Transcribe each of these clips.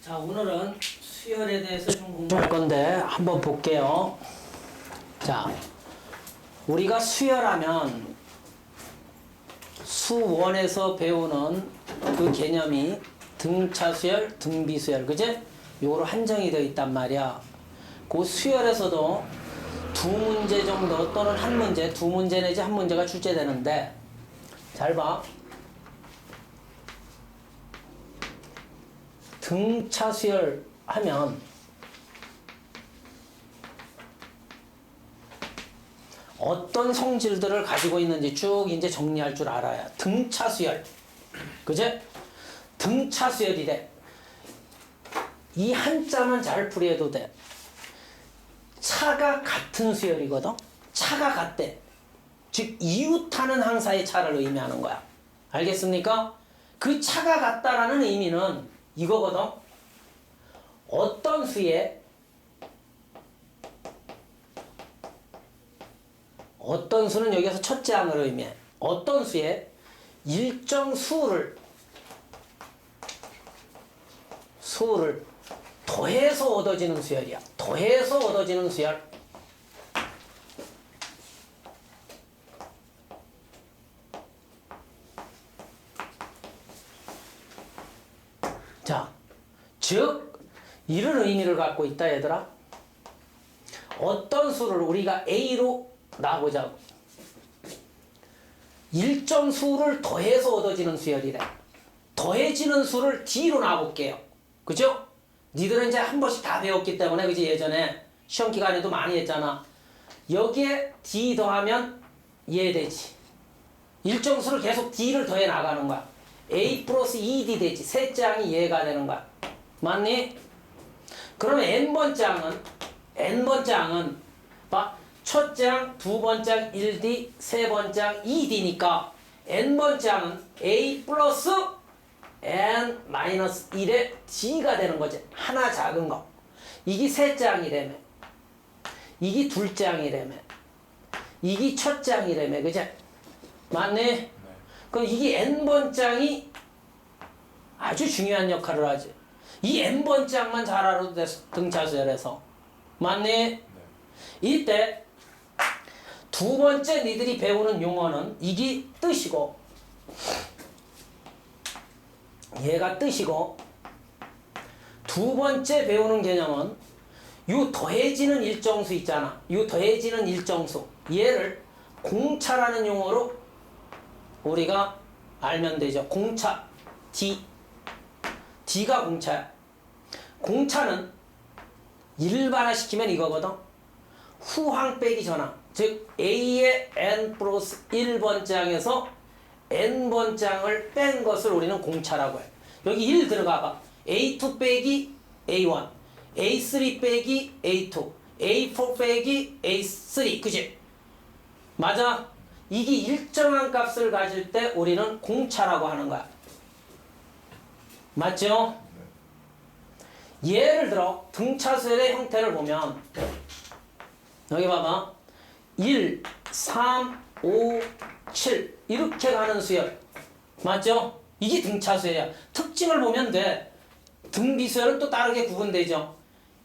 자, 오늘은 수열에 대해서 좀 공부할 건데 한번 볼게요. 자, 우리가 수열하면 수원에서 배우는 그 개념이 등차수열, 등비수열, 그제? 요거로 한정이 되어 있단 말이야. 그 수열에서도 두 문제 정도 또는 한 문제, 두 문제 내지 한 문제가 출제되는데, 잘 봐. 등차수열 하면 어떤 성질들을 가지고 있는지 쭉 이제 정리할 줄 알아야. 등차수열. 그제? 등차수열이래. 이 한자만 잘 풀이해도 돼. 차가 같은 수열이거든? 차가 같대. 즉, 이웃하는 항사의 차를 의미하는 거야. 알겠습니까? 그 차가 같다라는 의미는 이거거든. 어떤 수에 어떤 수는 여기서 첫째 항을 의미해. 어떤 수에 일정 수를 더해서 얻어지는 수열이야. 더해서 얻어지는 수열. 자, 즉 이런 의미를 갖고 있다 얘들아. 어떤 수를 우리가 A로 놔보자고. 일정 수를 더해서 얻어지는 수열이래. 더해지는 수를 D로 놔볼게요. 그죠? 니들은 이제 한 번씩 다 배웠기 때문에, 그지? 예전에 시험 기간에도 많이 했잖아. 여기에 D 더하면 얘 되지. 일정 수를 계속 D를 더해 나가는 거야. A 플러스 2D 되지. 셋째 항이 얘가 되는 거야. 맞니? 그러면 N번째 항은 봐. 첫째 항, 두 번째 항 1D, 세 번째 항 2D니까 N번째 항은 A 플러스 N 마이너스 1의 D가 되는 거지. 하나 작은 거. 이게 셋째 항이라며. 이게 둘째 항이라며. 이게 첫째 항이라며. 그지? 맞니? 네. 그럼 이게 N번째 항이 아주 중요한 역할을 하지. 이 N번째 항만 잘 알아도 돼. 등차수열에서. 맞니? 네. 이때 두 번째 니들이 배우는 용어는 이게 뜻이고, 얘가 뜻이고, 두 번째 배우는 개념은 요 더해지는 일정수 있잖아. 요 더해지는 일정수. 얘를 공차라는 용어로 우리가 알면 되죠. 공차. D가 공차야. 공차는 일반화시키면 이거거든. 후항 빼기 전항. 즉 A의 N 플러스 1번째 항에서 N번째 항을 뺀 것을 우리는 공차라고 해. 여기 1 들어가봐. A2 빼기 A1, A3 빼기 A2, A4 빼기 A3. 그치? 맞아? 이게 일정한 값을 가질 때 우리는 공차라고 하는 거야. 맞죠? 예를 들어 등차수열의 형태를 보면 여기 봐봐. 1, 3, 5, 7 이렇게 가는 수열. 맞죠? 이게 등차수열이야. 특징을 보면 돼. 등비수열은 또 다르게 구분되죠.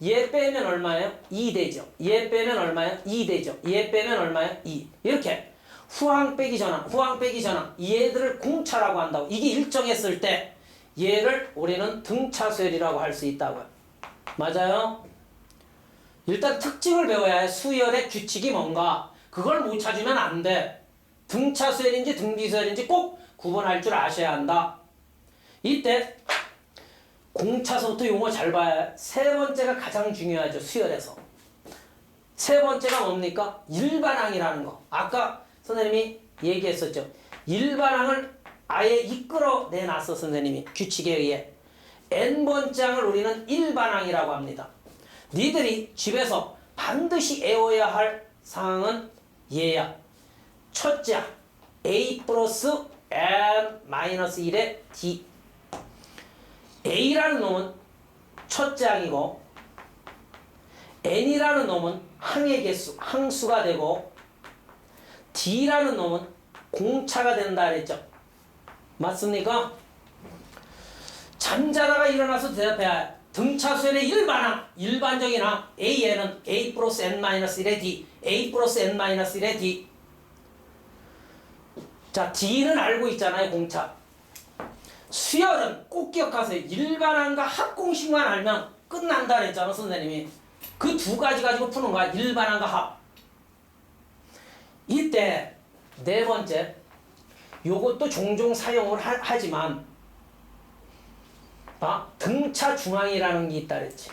얘 빼면 얼마예요? 2 되죠. 얘 빼면 얼마예요? 2 되죠. 얘 빼면 얼마예요? 2. 이렇게 후항 빼기 전항, 후항 빼기 전항, 얘들을 공차라고 한다고. 이게 일정했을 때 얘를 우리는 등차수열이라고 할 수 있다고요. 맞아요? 일단 특징을 배워야 해. 수열의 규칙이 뭔가. 그걸 못 찾으면 안 돼. 등차수열인지 등비수열인지 꼭 구분할 줄 아셔야 한다. 이때 공차서부터 용어 잘 봐야 해. 세 번째가 가장 중요하죠. 수열에서. 세 번째가 뭡니까? 일반항이라는 거. 아까 선생님이 얘기했었죠. 일반항을 아예 이끌어내놨어. 선생님이 규칙에 의해. N번째 항을 우리는 일반항이라고 합니다. 니들이 집에서 반드시 외워야 할 사항은 얘야. 첫째 항 A 플러스 N 마이너스 1의 D. A라는 놈은 첫째 항이고, N이라는 놈은 항의 개수, 항수가 되고, D라는 놈은 공차가 된다 그랬죠. 맞습니까? 잠자다가 일어나서 대답해야 해. 등차수열의 일반항, 일반적인 항 A에는 A 플러스 N-1의 D, A 플러스 N-1의 D. 자, D는 알고 있잖아요, 공차. 수열은 꼭 기억하세요. 일반항과 합공식만 알면 끝난다 그랬잖아, 선생님이. 그 두 가지 가지고 푸는 거야, 일반항과 합. 이때 네 번째, 요것도 종종 사용을 하지만 등차 중앙이라는 게 있다 그랬지.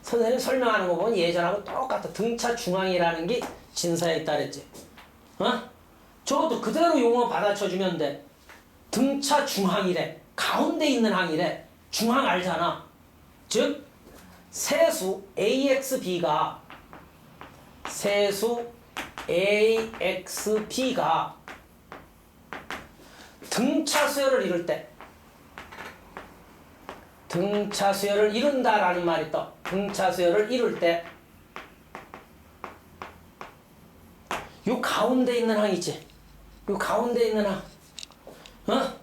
선생님 설명하는 거 보면 예전하고 똑같아. 등차 중앙이라는 게 진사에 있다 그랬지. 저것도 그대로 용어 받아쳐주면 돼. 등차 중항이래. 가운데 있는 항이래. 중항 알잖아. 즉 세수 AXB가 등차 수열을 이룰 때, 등차 수열을 이룬다라는 말이 떠. 등차 수열을 이룰 때, 요 가운데 있는 항이지. 요 가운데 있는 항.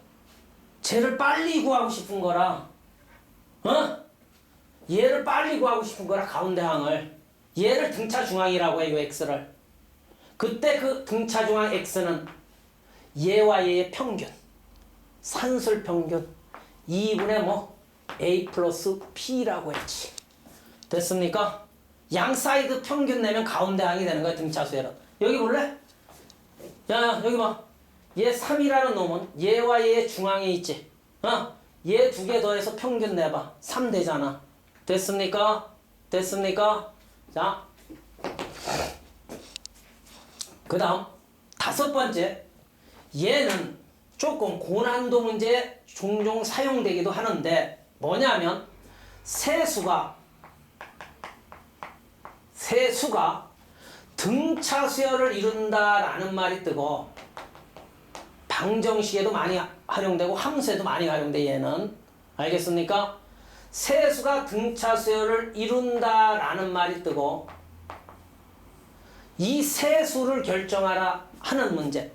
쟤를 빨리 구하고 싶은 거라. 얘를 빨리 구하고 싶은 거라, 가운데 항을. 얘를 등차 중앙이라고 해요, x를. 그때 그 등차 중앙 x는 얘와 얘의 평균, 산술 평균 2분의 a 플러스 p라고 했지. 됐습니까? 양 사이드 평균 내면 가운데 항이 되는 거야, 등차 수열은. 여기 볼래? 야, 여기 봐. 얘 3이라는 놈은 얘와 얘의 중앙에 있지. 얘 두 개 더해서 평균 내봐. 3 되잖아. 됐습니까? 됐습니까? 자, 그 다음 다섯 번째, 얘는 조금 고난도 문제에 종종 사용되기도 하는데 뭐냐면 세수가 등차 수열을 이룬다라는 말이 뜨고 방정식에도 많이 활용되고 함수에도 많이 활용돼. 얘는 알겠습니까? 세수가 등차 수열을 이룬다라는 말이 뜨고 이 세수를 결정하라 하는 문제.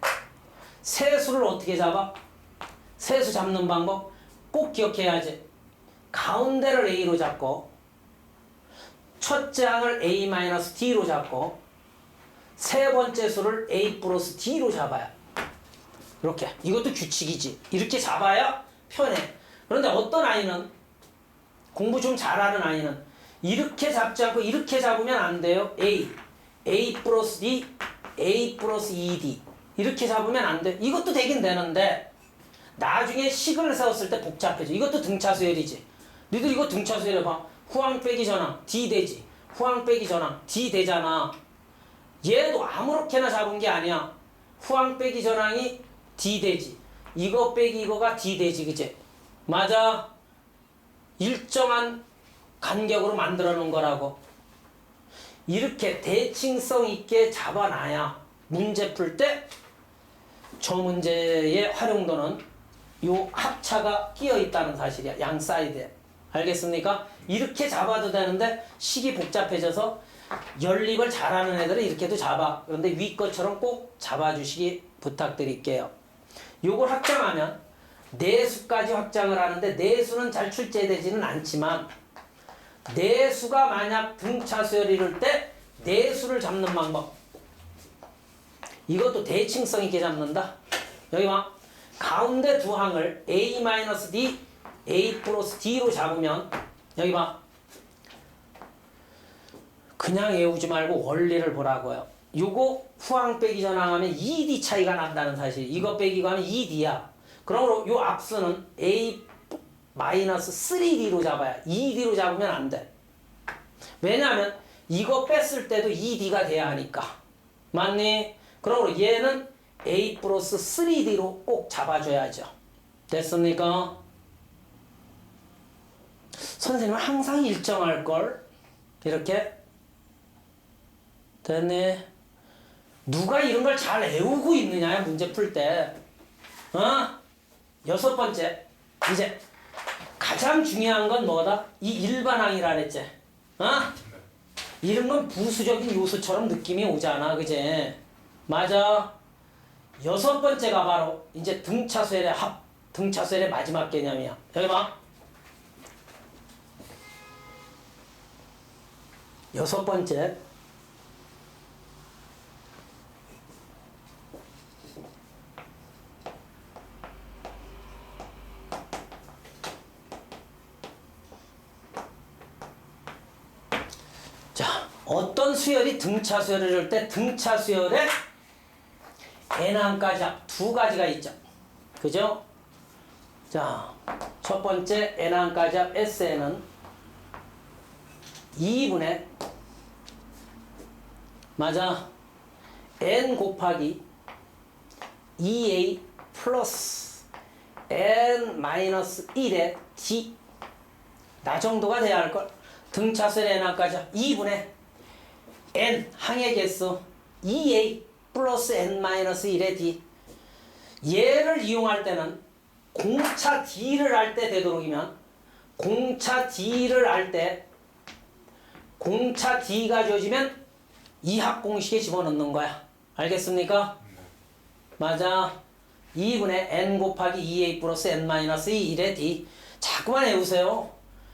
세수를 어떻게 잡아? 세수 잡는 방법 꼭 기억해야지. 가운데를 A로 잡고 첫째 항을 A-D로 잡고 세 번째 수를 A 플러스 D로 잡아야. 이렇게. 이것도 규칙이지. 이렇게 잡아야 편해. 그런데 어떤 아이는, 공부 좀 잘하는 아이는 이렇게 잡지 않고 이렇게 잡으면 안 돼요. A 플러스 D, A 플러스 2D 이렇게 잡으면 안 돼. 이것도 되긴 되는데 나중에 식을 세웠을 때 복잡해져. 이것도 등차 수열이지. 너희들 이거 등차 수열 해봐. 후항 빼기 전항 D 되지. 후항 빼기 전항 D 되잖아. 얘도 아무렇게나 잡은 게 아니야. 후항 빼기 전항이 D 되지. 이거 빼기 이거가 D 되지. 그치? 맞아. 일정한 간격으로 만들어 놓은 거라고. 이렇게 대칭성 있게 잡아놔야 문제 풀 때 저 문제의 활용도는 요 합차가 끼어 있다는 사실이야. 양 사이드에. 알겠습니까? 이렇게 잡아도 되는데 식이 복잡해져서 연립을 잘하는 애들은 이렇게도 잡아. 그런데 위 것처럼 꼭 잡아주시기 부탁드릴게요. 요걸 확장하면 내수까지 확장을 하는데 내수는 잘 출제되지는 않지만 내수가 만약 등차 수열을 이룰 때 내수를 잡는 방법. 이것도 대칭성 있게 잡는다. 여기 봐. 가운데 두 항을 A-D, A 플러스 D로 잡으면 여기 봐. 그냥 외우지 말고 원리를 보라고요. 요거 후항 빼기 전항 하면 2D 차이가 난다는 사실. 이거 빼기 하면 2D야. 그러므로 요 앞수는 A-3D로 잡아야. 2D로 잡으면 안 돼. 왜냐하면 이거 뺐을 때도 2D가 돼야 하니까. 맞니? 그러므로 얘는 A 플러스 3D로 꼭 잡아줘야죠. 됐습니까? 선생님은 항상 일정할걸? 이렇게? 됐네. 누가 이런 걸 잘 외우고 있느냐, 문제 풀 때. 여섯 번째. 이제 가장 중요한 건 뭐다? 이 일반항이라 그랬지. 이런 건 부수적인 요소처럼 느낌이 오잖아. 그지? 맞아. 여섯 번째가 바로 이제 등차수열의 합. 등차수열의 마지막 개념이야. 여기 봐. 여섯 번째. 자, 어떤 수열이 등차 수열을 줄 때 등차 수열에 n항까지 두 가지가 있죠. 그죠? 자, 첫 번째 n항까지 합 SN은 2분의 맞아 n 곱하기 2a 플러스 n 마이너스 1의 d 나 정도가 돼야 할걸. 등차수의 n항까지 2분의 n 항의 개수 2a 플러스 n 마이너스 1의 d 얘를 이용할 때는 공차 d를 할 때 되도록이면 공차 d를 할 때 공차 d가 주어지면 이합 공식에 집어넣는 거야. 알겠습니까? 맞아. 2분의 n 곱하기 2a 플러스 n 마이너스 1의 d. 자꾸만 외우세요.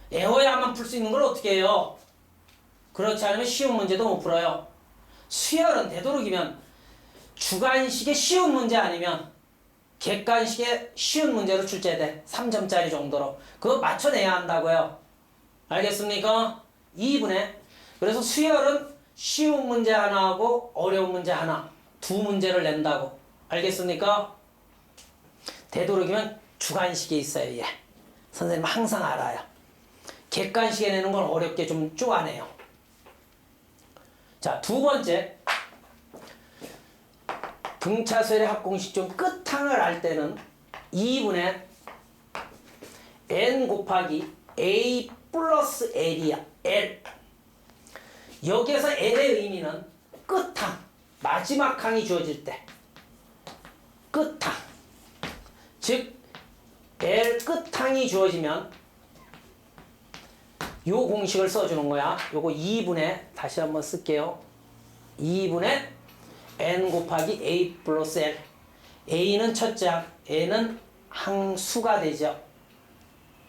외워야만 풀 수 있는 걸 어떻게 해요? 그렇지 않으면 쉬운 문제도 못 풀어요. 수열은 되도록이면 주관식의 쉬운 문제 아니면 객관식의 쉬운 문제로 출제돼. 3점짜리 정도로. 그거 맞춰내야 한다고요. 알겠습니까? 2분의 그래서 수열은 쉬운 문제 하나하고 어려운 문제 하나 두 문제를 낸다고. 알겠습니까? 되도록이면 주관식에 있어요. 얘. 선생님 항상 알아요. 객관식에 내는 건 어렵게 좀 쪼아내요. 자, 두 번째. 등차수열의 합공식 좀 끝항을 할 때는 2분의 n 곱하기 a 플러스 l이야. l. 여기에서 l의 의미는 끝항, 마지막 항이 주어질 때 끝항. 즉 l 끝항이 주어지면 요 공식을 써주는 거야. 요거 2분의 다시 한번 쓸게요. 2분의 n 곱하기 a 플러스 l. a는 첫째 항, n은 항수가 되죠.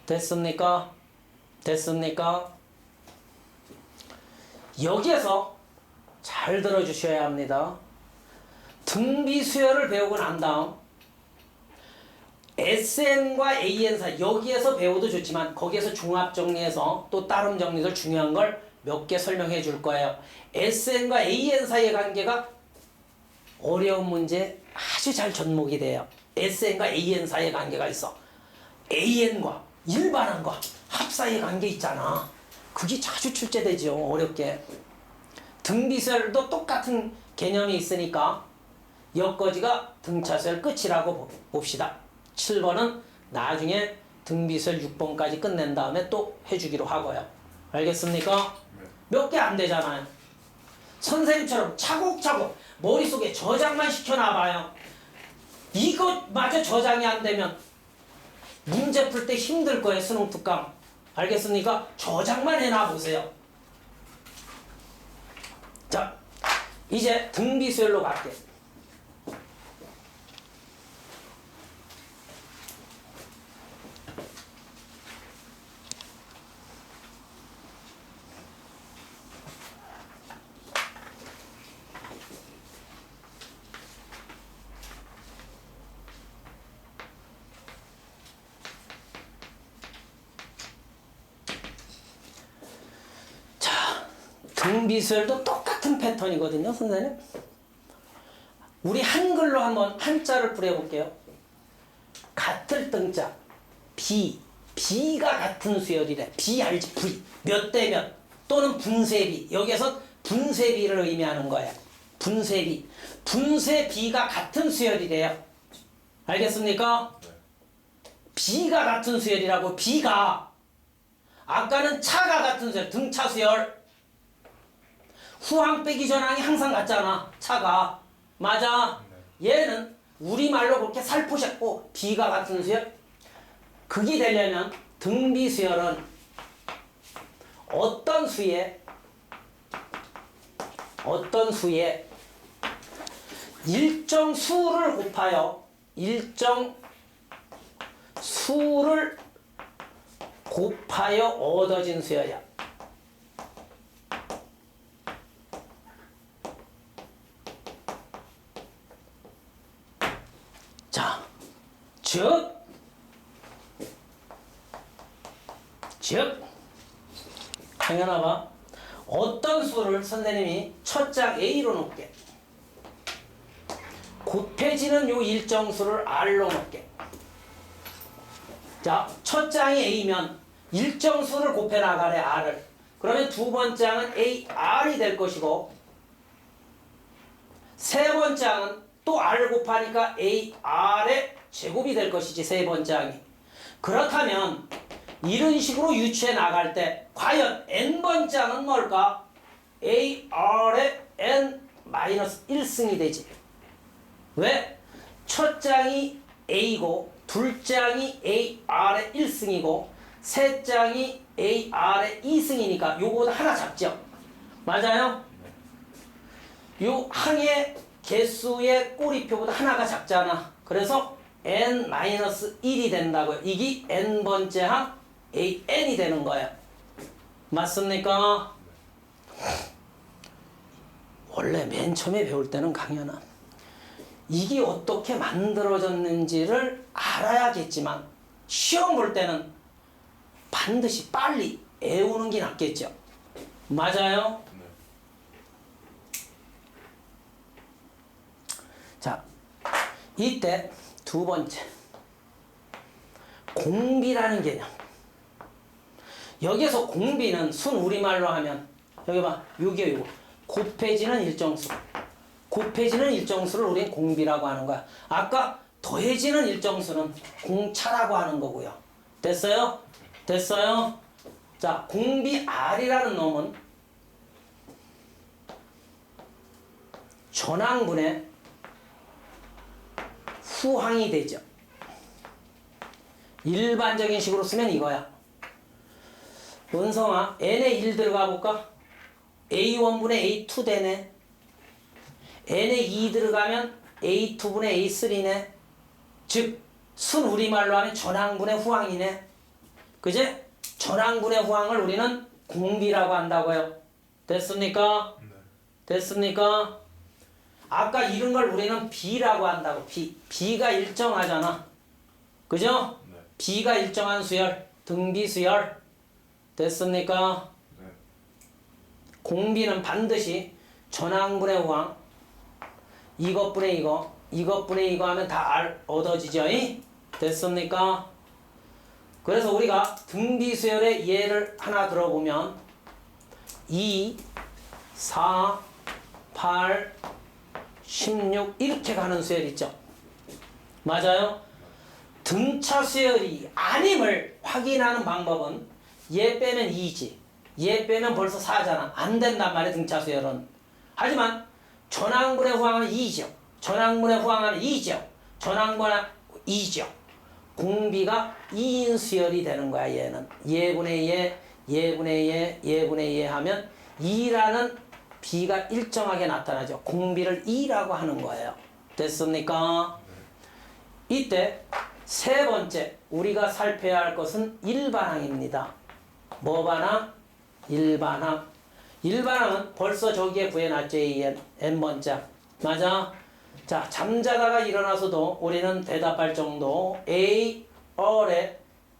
됐습니까? 됐습니까? 여기에서 잘 들어주셔야 합니다. 등비수열을 배우고 난 다음 SN과 AN 사이 여기에서 배워도 좋지만 거기에서 종합정리해서 또 따름 정리해서 중요한 걸 몇 개 설명해 줄 거예요. SN과 AN 사이의 관계가 어려운 문제 아주 잘 접목이 돼요. SN과 AN 사이의 관계가 있어. AN과 일반항과 합 사이의 관계 있잖아. 그게 자주 출제되죠. 어렵게. 등비수열도 똑같은 개념이 있으니까 여기까지가 등차수열 끝이라고 봅시다. 7번은 나중에 등비수열 6번까지 끝낸 다음에 또 해주기로 하고요. 알겠습니까? 몇 개 안 되잖아요. 선생님처럼 차곡차곡 머릿속에 저장만 시켜놔봐요. 이것마저 저장이 안 되면 문제 풀 때 힘들 거예요. 수능 특강. 알겠습니까? 저장만 해놔보세요. 자, 이제 등비수열로 갈게요. 등비수열도 똑같은 패턴이거든요, 선생님. 우리 한글로 한번 한자를 부려볼게요. 같을 등자, 비가 같은 수열이래. 비 알지? V. 몇 대 몇 또는 분쇄비. 여기에서 분쇄비를 의미하는 거예요. 분쇄비. 분쇄비가 같은 수열이래요. 알겠습니까? 비가 같은 수열이라고. 비가. 아까는 차가 같은 수열, 등차 수열. 후항 빼기 전항이 항상 같잖아. 차가. 맞아. 얘는 우리말로 그렇게 살포셨고 비가 같은 수열. 극이 되려면 등비수열은 어떤 수에 일정 수를 곱하여 얻어진 수열이야. 즉 당연하 봐. 어떤 수를 선생님이 첫 장 A로 놓게, 곱해지는 요 일정 수를 R로 놓게. 자, 첫 장이 A면 일정 수를 곱해 나가래 R을. 그러면 두 번째 장은 AR이 될 것이고, 세 번째 장은 또 R 곱하니까 AR의 제곱이 될 것이지, 세 번째 장이. 그렇다면 이런 식으로 유추해 나갈 때 과연 n번째 장은 뭘까? AR의 n-1승이 되지. 왜? 첫 장이 A고 둘째 장이 AR의 1승이고 셋째 장이 AR의 2승이니까 요거보다 하나 작죠? 맞아요? 요 항의 개수의 꼬리표보다 하나가 작잖아. 그래서 n-1이 된다고요. 이게 n번째 항 AN이 되는 거예요. 맞습니까? 원래 맨 처음에 배울 때는 강연아, 이게 어떻게 만들어졌는지를 알아야겠지만 시험 볼 때는 반드시 빨리 외우는 게 낫겠죠. 맞아요? 네. 자, 이때 두 번째 공비라는 개념. 여기서 공비는 순 우리말로 하면 여기 봐, 요게 요거 곱해지는 일정수. 곱해지는 일정수를 우리는 공비라고 하는 거야. 아까 더해지는 일정수는 공차라고 하는 거고요. 됐어요? 됐어요? 자, 공비 R이라는 놈은 전항분의 후항이 되죠. 일반적인 식으로 쓰면 이거야. 원성아, n에 1 들어가 볼까? a1분의 a2 되네. n에 2 들어가면 a2분의 a3네. 즉, 순 우리말로 하면 전항분의 후항이네. 그제? 전항분의 후항을 우리는 공비라고 한다고요. 됐습니까? 네. 됐습니까? 아까 이런 걸 우리는 B라고 한다고. B가 일정하잖아. 그죠? 네. B가 일정한 수열, 등비수열. 됐습니까? 네. 공비는 반드시 전항분의 후항, 이것분의 이거, 이것분의 이거 하면 다 R 얻어지죠? 됐습니까? 그래서 우리가 등비수열의 예를 하나 들어보면 2, 4, 8, 16 이렇게 가는 수열 있죠? 맞아요? 등차 수열이 아님을 확인하는 방법은 얘 빼면 2지. 얘 빼면 벌써 4잖아. 안 된단 말이야, 등차 수열은. 하지만 전항분의 후항은 2죠. 전항분의 후항은 2죠. 전항분의 2죠. 공비가 2인 수열이 되는 거야, 얘는. 얘분의 얘, 얘분의 얘, 얘분의 얘 하면 2라는 비가 일정하게 나타나죠. 공비를 2라고 하는 거예요. 됐습니까? 이때 세 번째 우리가 살펴야 할 것은 일반항입니다. 뭐 반항? 일반항. 일반항은 벌써 저기에 구해놨죠. n번째. 맞아? 자, 잠자다가 일어나서도 우리는 대답할 정도 A, R의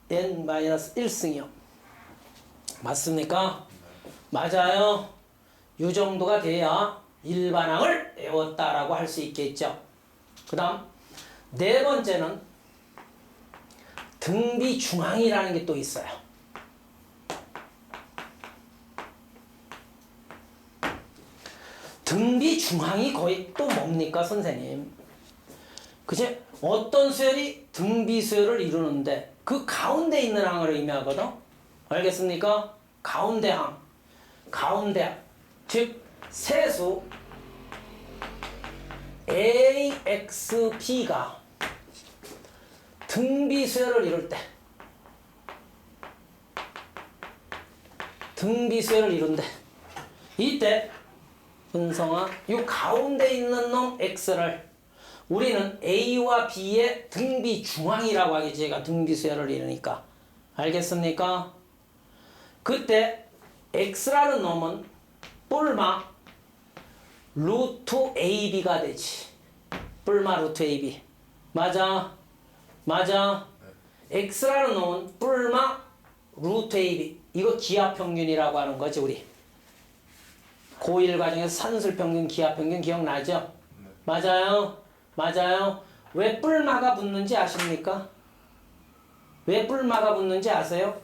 n-1승이요. 맞습니까? 맞아요. 이 정도가 돼야 일반항을 외웠다라고 할 수 있겠죠. 그 다음 네 번째는 등비중항이라는 게 또 있어요. 등비중항이 거의 또 뭡니까, 선생님? 그치? 어떤 수열이 등비수열을 이루는데 그 가운데 있는 항을 의미하거든? 알겠습니까? 가운데 항. 가운데 항. 즉, 세수 AXB가 등비수열을 이룰 때 등비수열을 이룬대. 이때 은성아, 이 가운데 있는 놈 X를 우리는 A와 B의 등비중항이라고 하겠지. 얘가 등비수열을 이루니까. 알겠습니까? 그때 X라는 놈은 뿔마 루트 AB가 되지. 뿔마 루트 AB. 맞아? 맞아? X라는 놈은 뿔마 루트 AB. 이거 기하평균이라고 하는 거지 우리. 고1 과정에서 산술평균, 기하평균 기억나죠? 네. 맞아요. 맞아요. 왜 뿔마가 붙는지 아십니까? 왜 뿔마가 붙는지 아세요?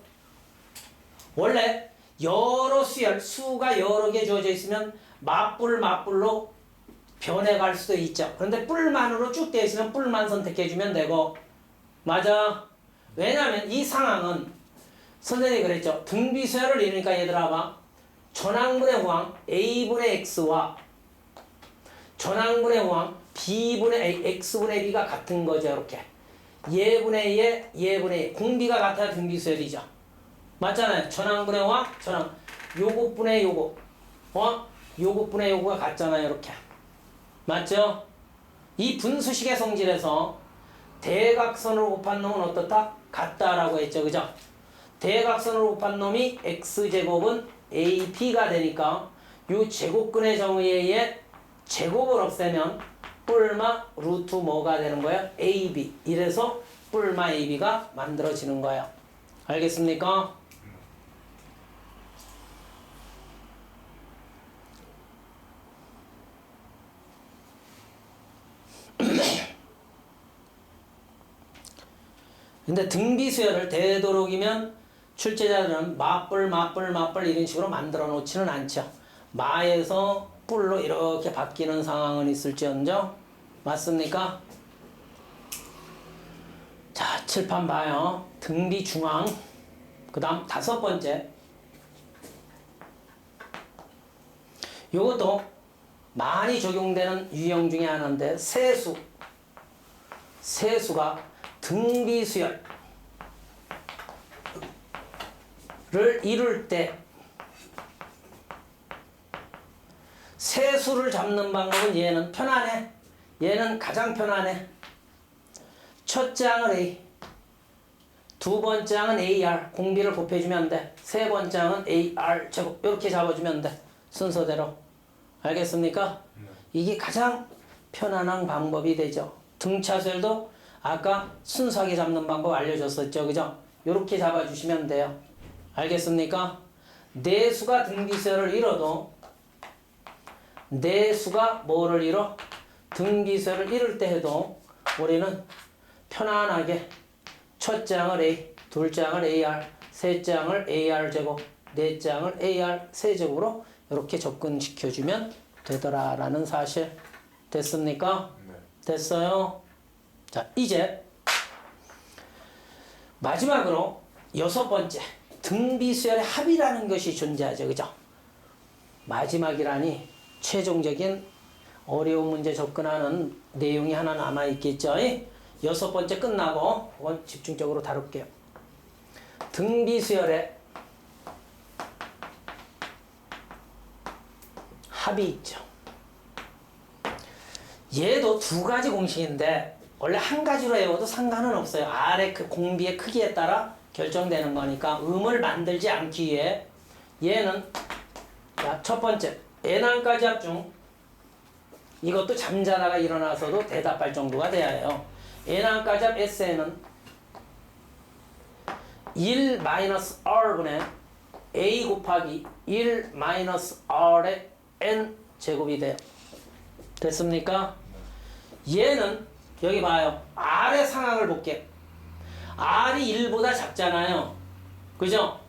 원래 여러 수가 여러 개 주어져 있으면 맞불로 변해갈 수도 있죠. 그런데 뿔만으로 쭉 되어 있으면 뿔만 선택해주면 되고. 맞아. 왜냐하면 이 상황은 선생님이 그랬죠. 등비수열을 이루니까 얘들아 봐. 전항분의 호항 A분의 X와 전항분의 호항 B분의 A, X분의 B가 같은 거죠. 이렇게. 얘분의 얘분의 공비가 같아야 등비수열이죠. 맞잖아요. 전항분의 호항, 전항. 요것분의 요거. 요것분의 요거가 같잖아요. 이렇게. 맞죠? 이 분수식의 성질에서 대각선으로 곱한 놈은 어떻다? 같다라고 했죠. 그죠? 대각선으로 곱한 놈이 x제곱은 ap가 되니까 요 제곱근의 정의에 의해 제곱을 없애면 뿔마 루트 뭐가 되는 거야? ab. 이래서 뿔마 ab가 만들어지는 거예요. 알겠습니까? 근데 등비수열을 되도록이면 출제자들은 맞불 이런 식으로 만들어 놓지는 않죠. 마에서 뿔로 이렇게 바뀌는 상황은 있을지언정. 맞습니까? 자, 칠판 봐요. 등비 중앙. 그 다음 5번째. 요것도 많이 적용되는 유형 중에 하나인데 세수가 등비수열을 이룰 때 세수를 잡는 방법은 얘는 편안해. 얘는 가장 편안해. 첫 장은 A, 두 번째 장은 AR, 공비를 곱해주면 돼. 세 번째 장은 AR 제곱 이렇게 잡아주면 돼. 순서대로. 알겠습니까? 이게 가장 편안한 방법이 되죠. 등차수열도 아까 순수하게 잡는 방법 알려줬었죠. 그죠? 요렇게 잡아주시면 돼요. 알겠습니까? 내수가 등비수열을 이뤄도 내수가 뭐를 이뤄? 등비수열을 이룰 때 해도 우리는 편안하게 첫 장을 A, 둘 장을 AR, 세 장을 AR 제곱, 네 장을 AR 세제곱으로 이렇게 접근시켜주면 되더라라는 사실. 됐습니까? 네. 됐어요? 자, 이제 마지막으로 6번째 등비수열의 합이라는 것이 존재하죠. 그죠? 마지막이라니 최종적인 어려운 문제 접근하는 내용이 하나 남아있겠죠. 6번째 끝나고 그건 집중적으로 다룰게요. 등비수열의 합이 있죠. 얘도 두 가지 공식인데 원래 한 가지로 외워도 상관은 없어요. R의 그 공비의 크기에 따라 결정되는 거니까 음을 만들지 않기 위해 얘는 첫 번째 N항까지 합 중 이것도 잠자다가 일어나서도 대답할 정도가 돼야 해요. N항까지 합 SN은 1-R분의 A 곱하기 1-R의 N 제곱이 돼요. 됐습니까? 얘는 여기 봐요. R의 상황을 볼게. R이 1보다 작잖아요. 그죠?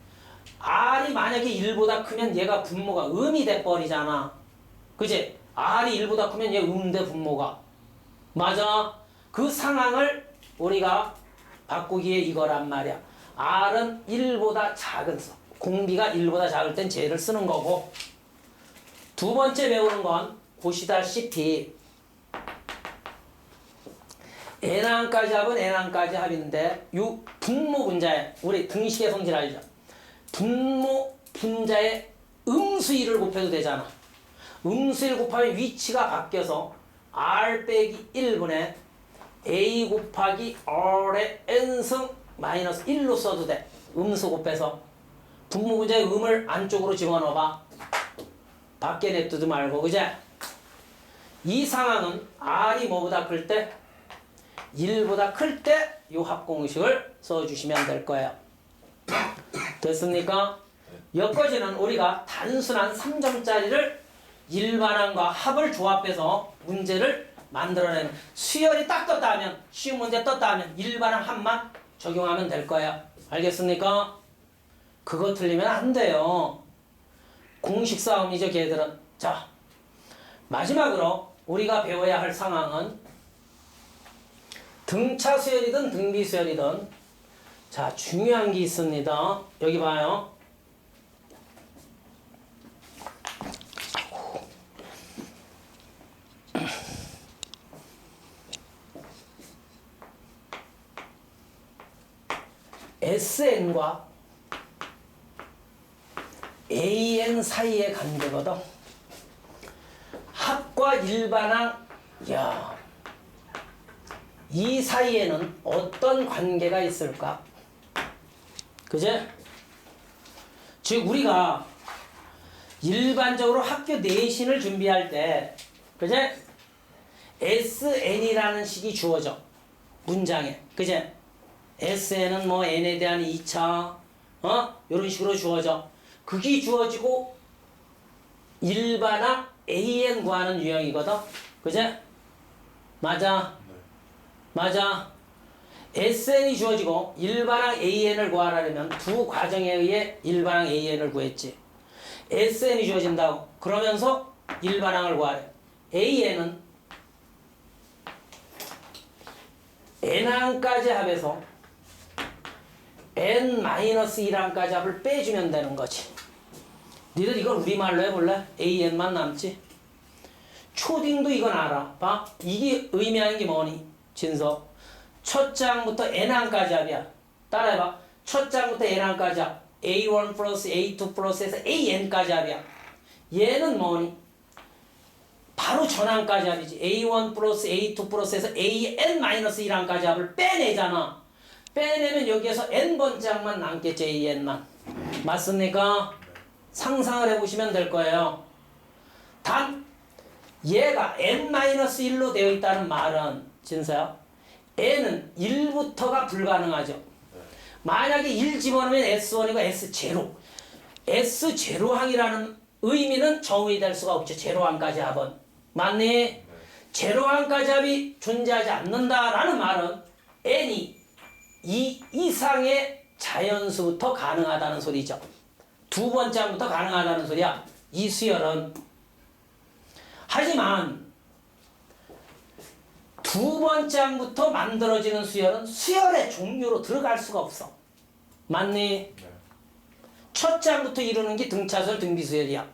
R이 만약에 1보다 크면 얘가 분모가 음이 돼버리잖아. 그지? R이 1보다 크면 얘 음대 분모가. 맞아. 그 상황을 우리가 바꾸기에 이거란 말이야. R은 1보다 작은 공비가 1보다 작을 땐 쟤를 쓰는 거고. 두 번째 배우는 건 보시다시피 N항까지 합은 N항까지 합인데 이 분모 분자에 우리 등식의 성질 알죠? 분모 분자에 음수일을 곱해도 되잖아. 음수일 곱하면 위치가 바뀌어서 R 빼기 1분의 A 곱하기 R의 N승 마이너스 1로 써도 돼. 음수 곱해서 분모 분자의 음을 안쪽으로 집어넣어봐. 밖에 냅두지 말고. 그제? 이 상황은 R이 뭐보다 클 때? 1보다 클 때 이 합공식을 써주시면 될 거예요. 됐습니까? 여기까지는 우리가 단순한 3점짜리를 일반항과 합을 조합해서 문제를 만들어내는 수열이 딱 떴다 하면 쉬운 문제 떴다 하면 일반항 합만 적용하면 될 거예요. 알겠습니까? 그거 틀리면 안 돼요. 공식 싸움이죠, 걔들은. 자, 마지막으로 우리가 배워야 할 상황은 등차 수열이든 등비 수열이든 자, 중요한 게 있습니다. 여기 봐요. SN과 AN 사이의 관계거든. 합과 일반항, 야, 이 사이에는 어떤 관계가 있을까? 그제? 즉 우리가 일반적으로 학교 내신을 준비할 때, 그제? SN이라는 식이 주어져. 문장에. 그제? SN은 뭐 N에 대한 2차, 이런 식으로 주어져. 그게 주어지고 일반항 AN 구하는 유형이거든. 그제? 맞아? 네. 맞아. SN이 주어지고 일반항 AN을 구하려면 두 과정에 의해 일반항 AN을 구했지. SN이 주어진다고. 그러면서 일반항을 구하래. AN은 N항까지 합해서 N-1항까지 합을 빼주면 되는 거지. 니들 이걸 우리말로 해볼래? AN만 남지? 초딩도 이건 알아. 봐. 이게 의미하는 게 뭐니? 진석. 첫 장부터 N항까지 합이야. 따라해봐. 첫 장부터 N항까지 합. A1 플러스 A2 플러스에서 AN까지 합이야. 얘는 뭐니? 바로 전항까지 합이지. A1 플러스 A2 플러스에서 AN-1항까지 합을 빼내잖아. 빼내면 여기에서 N번째항만 남겠지. AN만. 맞습니까? 상상을 해보시면 될 거예요. 단 얘가 N-1로 되어 있다는 말은 진서야 N은 1부터가 불가능하죠. 만약에 1 집어넣으면 S1이고 S0. S0항이라는 의미는 정의될 수가 없죠. 제로항까지 합은. 맞니? 제로항까지 합이 존재하지 않는다라는 말은 N이 2 이상의 자연수부터 가능하다는 소리죠. 두 번째 항부터 가능하다는 소리야. 이 수열은. 하지만 두 번째 항부터 만들어지는 수열은 수열의 종류로 들어갈 수가 없어. 맞니? 네. 첫째 항부터 이루는 게 등차수열 등비수열이야.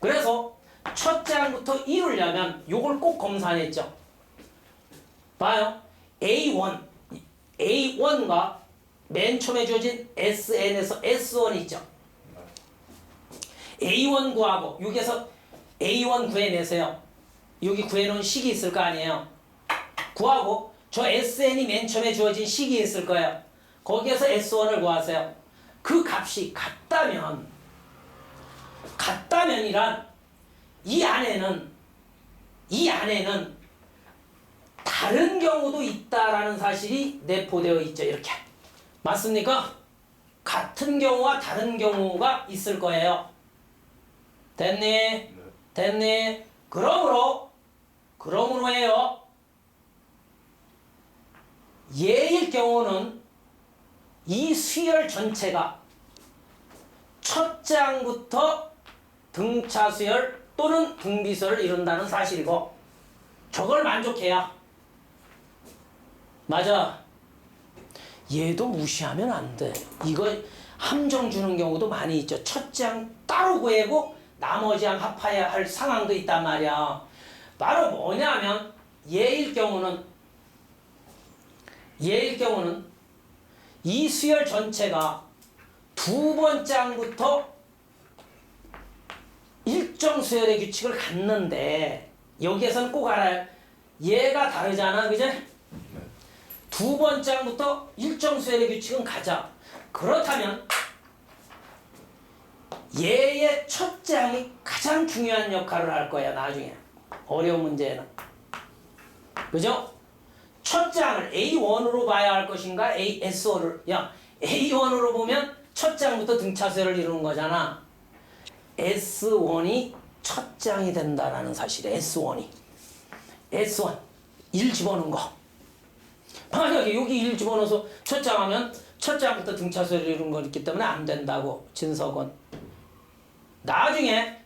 그래서 첫째 항부터 이루려면 요걸 꼭 검사했죠. 봐요. A1과 맨 처음에 주어진 SN에서 S1 있죠. A1 구하고 여기에서 A1 구해내세요. 여기 구해놓은 식이 있을 거 아니에요. 구하고 저 SN이 맨 처음에 주어진 식이 있을 거예요. 거기에서 S1을 구하세요. 그 값이 같다면이란 이 안에는 다른 경우도 있다라는 사실이 내포되어 있죠. 이렇게. 맞습니까? 같은 경우와 다른 경우가 있을 거예요. 됐니? 네. 됐니? 그러므로 해요. 얘일 경우는 이 수열 전체가 첫 장부터 등차 수열 또는 등비수열을 이룬다는 사실이고 저걸 만족해야 맞아. 얘도 무시하면 안 돼. 이거 함정 주는 경우도 많이 있죠. 첫 장 따로 구해고 나머지 항 합해야 할 상황도 있단 말이야. 바로 뭐냐면 얘일 경우는 이 수열 전체가 두 번째 항부터 일정 수열의 규칙을 갖는데 여기에서는 꼭 알아요. 얘가 다르잖아. 그제? 두 번째 항부터 일정 수열의 규칙은 가자. 그렇다면 얘의 첫째 항이 가장 중요한 역할을 할 거야. 나중에 어려운 문제에는. 그죠? 첫째 항을 A1으로 봐야 할 것인가? S1을. 야, A1으로 보면 첫 장부터 등차수열을 이루는 거잖아. S1이 첫 장이 된다라는 사실이야. S1이. S1. 1 집어넣은 거. 만약에 여기 1 집어넣어서 첫 장 하면 첫 장부터 등차수열을 이루는 거기 때문에 안 된다고. 진석은. 나중에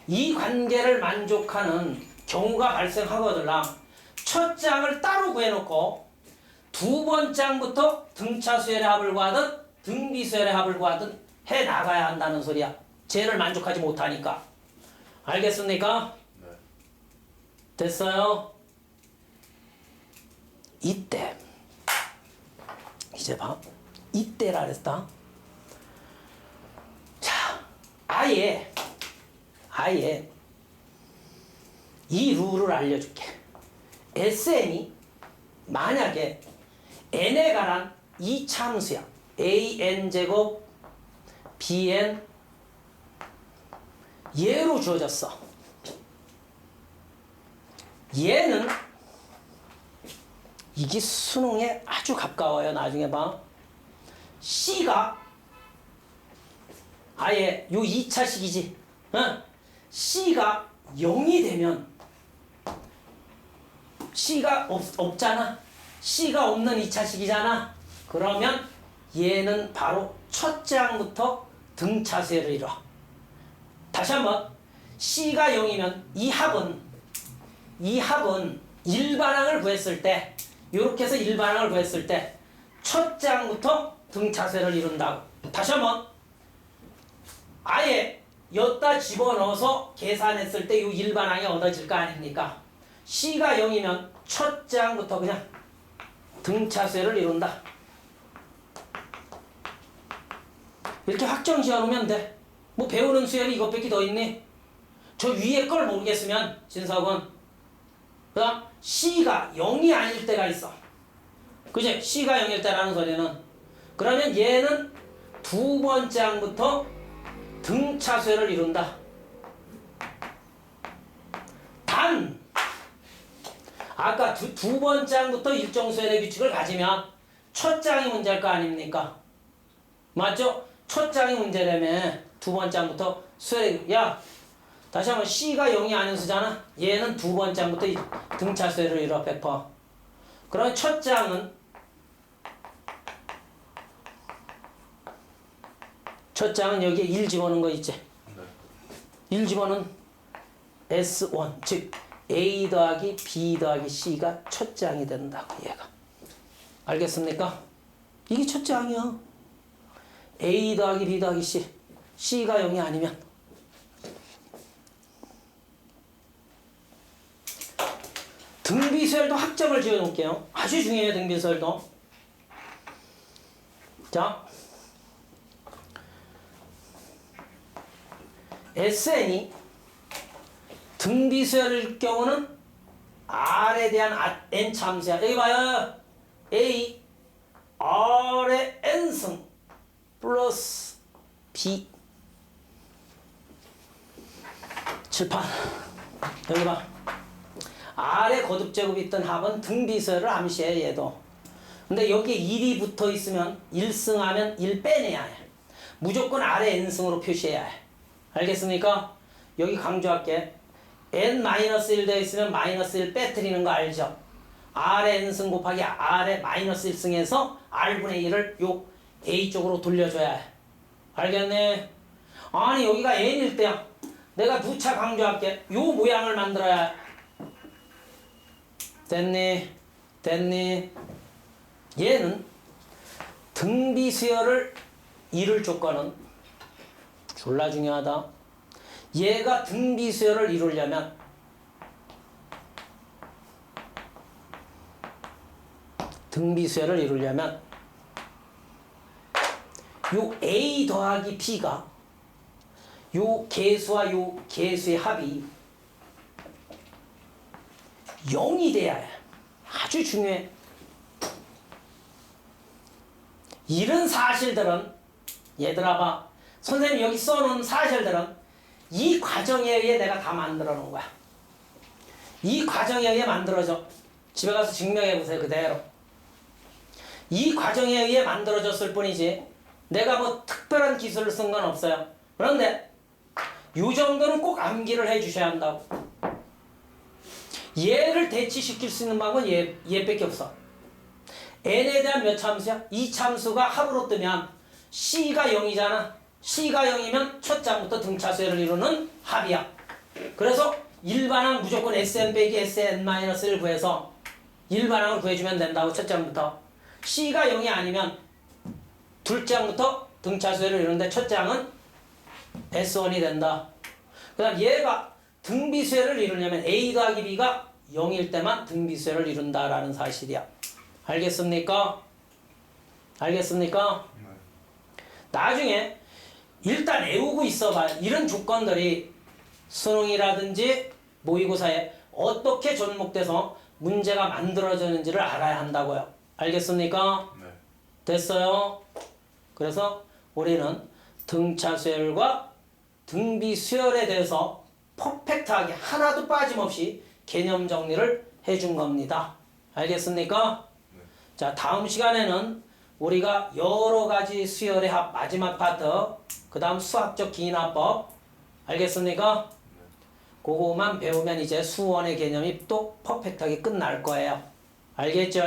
이 관계를 만족하는 경우가 발생하거들랑 첫 장을 따로 구해놓고 두 번 장부터 등차수열의 합을 구하든 등비수열의 합을 구하든 해 나가야 한다는 소리야. 쟤를 만족하지 못하니까. 알겠습니까? 네. 됐어요? 이때 이제 봐. 이때라 그랬다. 자, 아예 이 룰을 알려줄게. SN이 만약에 n에 관한 이 참수야. an제곱 bn 얘로 주어졌어. 얘는 이게 수능에 아주 가까워요. 나중에 봐. C가 아예 요 2차식이지. 어? C가 0이 되면 C가 없잖아. C가 없는 2차식이잖아. 그러면 얘는 바로 첫 장부터 등차수열을 이뤄. 다시 한번. C가 0이면 이 합은 일반항을 구했을 때 이렇게 해서 일반항을 구했을 때 첫 장부터 등차수열을 이룬다고. 다시 한번. 아예 여기다 집어넣어서 계산했을 때 이 일반항이 얻어질 거 아닙니까? C가 0이면 첫 장부터 그냥 등차수열을 이룬다. 이렇게 확정 지어놓으면 돼. 뭐 배우는 수열이 이것밖에 더 있니? 저 위에 걸 모르겠으면 진석은 그다음 C가 0이 아닐 때가 있어. 그지? C가 0일 때라는 소리는 그러면 얘는 두 번째 항부터 등차수열을 이룬다. 단 아까 두 번째 항부터 일정 수열의 규칙을 가지면 첫 장이 문제일 거 아닙니까? 맞죠? 첫 장이 문제라며 두 번째 항부터 수열의 야 다시 한번 C가 0이 아닌 수잖아. 얘는 두 번째 항부터 등차수열을 이뤄 100%. 그럼 첫 장은 여기에 1 집어넣은 거 있지? 네. 1 집어넣은 S1 즉 A 더하기 B 더하기 C가 첫 장이 된다고 얘가. 알겠습니까? 이게 첫 장이야. A 더하기 B 더하기 C. C가 0이 아니면 등비수열도 학점을 지어놓을게요. 아주 중요해요. 등비수열도. 자, SN이 등비수열일 경우는 R에 대한 N 참수야. 여기 봐요. A R의 N승 플러스 B 칠판. 여기 봐. R의 거듭제곱이 있던 합은 등비수열을 암시해 얘도. 근데 여기에 1이 붙어 있으면 1승하면 1 빼내야 해. 무조건 R의 N승으로 표시해야 해. 알겠습니까? 여기 강조할게. N-1 되어 있으면 -1 빼뜨리는 거 알죠? R의 N승 곱하기 R의 -1승에서 R분의 1을 요 A 쪽으로 돌려줘야 해. 알겠네? 아니 여기가 N일 때야. 내가 누차 강조할게. 요 모양을 만들어야 해. 됐니? 얘는 등비수열을 이룰 조건은 졸라 중요하다. 얘가 등비수열을 이루려면 요 A 더하기 B가 요 계수와 요 계수의 합이 0이 돼야 해. 아주 중요해. 이런 사실들은 얘들아 봐. 선생님 여기 써놓은 사실들은 이 과정에 의해 내가 다 만들어 놓은 거야. 이 과정에 의해 만들어져. 집에 가서 증명해 보세요. 그대로. 이 과정에 의해 만들어졌을 뿐이지 내가 뭐 특별한 기술을 쓴 건 없어요. 그런데 이 정도는 꼭 암기를 해 주셔야 한다고. 얘를 대치시킬 수 있는 방법은 얘밖에 없어. n에 대한 몇 참수야? 이 참수가 합으로 뜨면 c가 0이잖아. c가 0이면 첫 장부터 등차수열을 이루는 합이야. 그래서 일반항 무조건 sn 빼기 sn-를 구해서 일반항을 구해주면 된다고. 첫 장부터. c가 0이 아니면 둘째 항부터 등차수열을 이루는데 첫 장은 s1이 된다. 그 다음 얘가 등비수열을 이루려면 a 더하기 b가 0일 때만 등비수열을 이룬다라는 사실이야. 알겠습니까? 알겠습니까? 나중에 일단 외우고 있어봐. 이런 조건들이 수능이라든지 모의고사에 어떻게 접목돼서 문제가 만들어지는지를 알아야 한다고요. 알겠습니까? 네. 됐어요? 그래서 우리는 등차수열과 등비수열에 대해서 퍼펙트하게 하나도 빠짐없이 개념 정리를 해준 겁니다. 알겠습니까? 네. 자, 다음 시간에는 우리가 여러 가지 수열의 합 마지막 파트, 그 다음 수학적 기인화법, 알겠습니까? 네. 그거만 배우면 이제 수원의 개념이 또 퍼펙트하게 끝날 거예요. 알겠죠?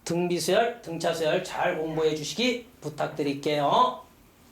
등비수열, 등차수열 잘 공부해 주시기 부탁드릴게요.